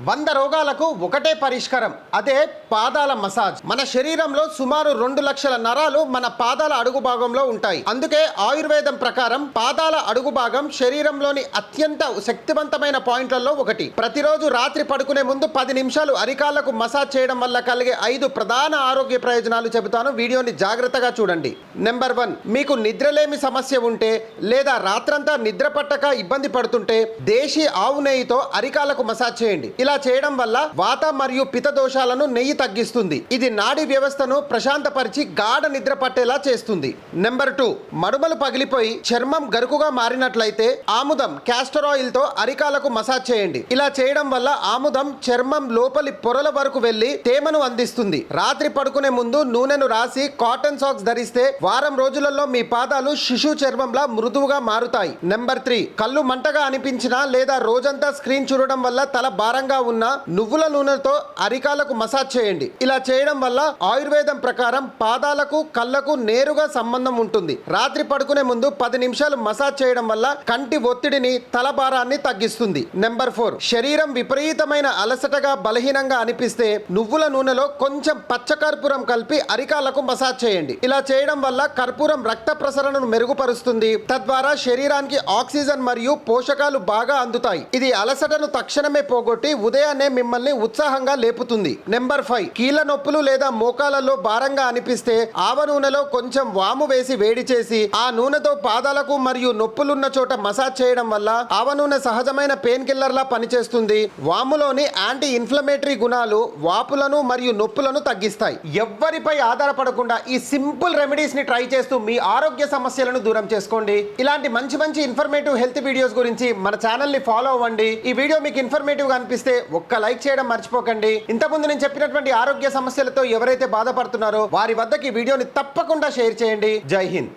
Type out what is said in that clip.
100 రోగాలకు ఒకటే పరిష్కారం, అదే పాదాల మసాజ్. మన శరీరంలో సుమారు 2 లక్షల నరాలు మన పాదాల అడుగు భాగంలో ఉంటాయి. అందుకే ఆయుర్వేదం ప్రకారం పాదాల అడుగు భాగం శరీరంలోని అత్యంత శక్తివంతమైన పాయింట్లలో ఒకటి. ప్రతిరోజు రాత్రి పడుకునే ముందు 10 నిమిషాలు అరికాళ్లకు మసాజ్ చేయడం వల్ల కలిగే 5 ప్రధాన ఆరోగ్య ప్రయోజనాలు చెబుతాను. వీడియోని జాగ్రత్తగా చూడండి. నెంబర్ 1, మీకు నిద్రలేమి సమస్య ఉంటే లేదా రాత్రంతా నిద్ర పట్టక ఇబ్బంది పడుతుంటే దేశీ ఆవు నెయ్యితో అరికాళ్లకు మసాజ్ చేయండి. ఇలా చేయడం వల్ల వాత మరియు పిత దోషాలను నెయ్యి తగ్గిస్తుంది. ఇది నాడీ వ్యవస్థను ప్రశాంతపరిచి గాఢ నిద్ర పట్టేలా చేస్తుంది. నెంబర్ 2, మడుమలు పగిలిపోయి చర్మం గరుకుగా మారినట్లయితే ఆముదం క్యాస్టర్ ఆయిల్ తో అరికాలకు మసాజ్ చేయండి. ఇలా చేయడం వల్ల ఆముదం చర్మం లోపలి పొరల వరకు వెళ్లి తేమను అందిస్తుంది. రాత్రి పడుకునే ముందు నూనెను రాసి కాటన్ సాక్స్ ధరిస్తే వారం రోజులలో మీ పాదాలు శిశు చర్మంలా మృదువుగా మారుతాయి. నెంబర్ 3, కళ్ళు మంటగా అనిపించినా లేదా రోజంతా స్క్రీన్ చూడడం వల్ల తల భారంగా ఉన్న నువ్వుల నూనెతో అరికాలకు మసాజ్ చేయండి. ఇలా చేయడం వల్ల ఆయుర్వేదం ప్రకారం పాదాలకు కళ్ళకు నేరుగా సంబంధం ఉంటుంది. రాత్రి పడుకునే ముందు 10 నిమిషాలు మసాజ్ చేయడం వల్ల కంటి ఒత్తిడిని తల భారాన్ని తగ్గిస్తుంది. నెంబర్ 4, శరీరం విపరీతమైన అలసటగా బలహీనంగా అనిపిస్తే నువ్వుల నూనెలో కొంచెం పచ్చ కర్పూరం కలిపి అరికాలకు మసాజ్ చేయండి. ఇలా చేయడం వల్ల కర్పూరం రక్త ప్రసరణను మెరుగుపరుస్తుంది. తద్వారా శరీరానికి ఆక్సిజన్ మరియు పోషకాలు బాగా అందుతాయి. ఇది అలసటను తక్షణమే పోగొట్టి ఉదయాన్నే మిమ్మల్ని ఉత్సాహంగా లేపుతుంది. నెంబర్ 5, కీళ్ళ నొప్పులు లేదా మోకాలలో భారంగా అనిపిస్తే ఆవ నూనెలో కొంచెం వాము వేసి వేడి చేసి ఆ నూనెతో పాదాలకు మరియు నొప్పులున్న చోట మసాజ్ చేయడం వల్ల ఆవ నూనె సహజమైన పెయిన్ కిల్లర్ లా పనిచేస్తుంది. వాములోని యాంటీ ఇన్ఫ్లమేటరీ గుణాలు వాపులను మరియు నొప్పులను తగ్గిస్తాయి. ఎవ్వరిపై ఆధారపడకుండా ఈ సింపుల్ రెమెడీస్ ని ట్రై చేస్తూ మీ ఆరోగ్య సమస్యలను దూరం చేసుకోండి. ఇలాంటి మంచి ఇన్ఫర్మేటివ్ హెల్త్ వీడియోస్ గురించి మన ఛానల్ ని ఫాలో అవ్వండి. ఈ వీడియో మీకు ఇన్ఫర్మేటివ్ గా అనిపిస్తే ఒక్క లైక్ చేయడం మర్చిపోకండి. ఇంతకుముందు నేను చెప్పినటువంటి ఆరోగ్య సమస్యలతో ఎవరైతే బాధపడుతున్నారో వారి వద్దకి వీడియోని తప్పకుండా షేర్ చేయండి. జై హింద్.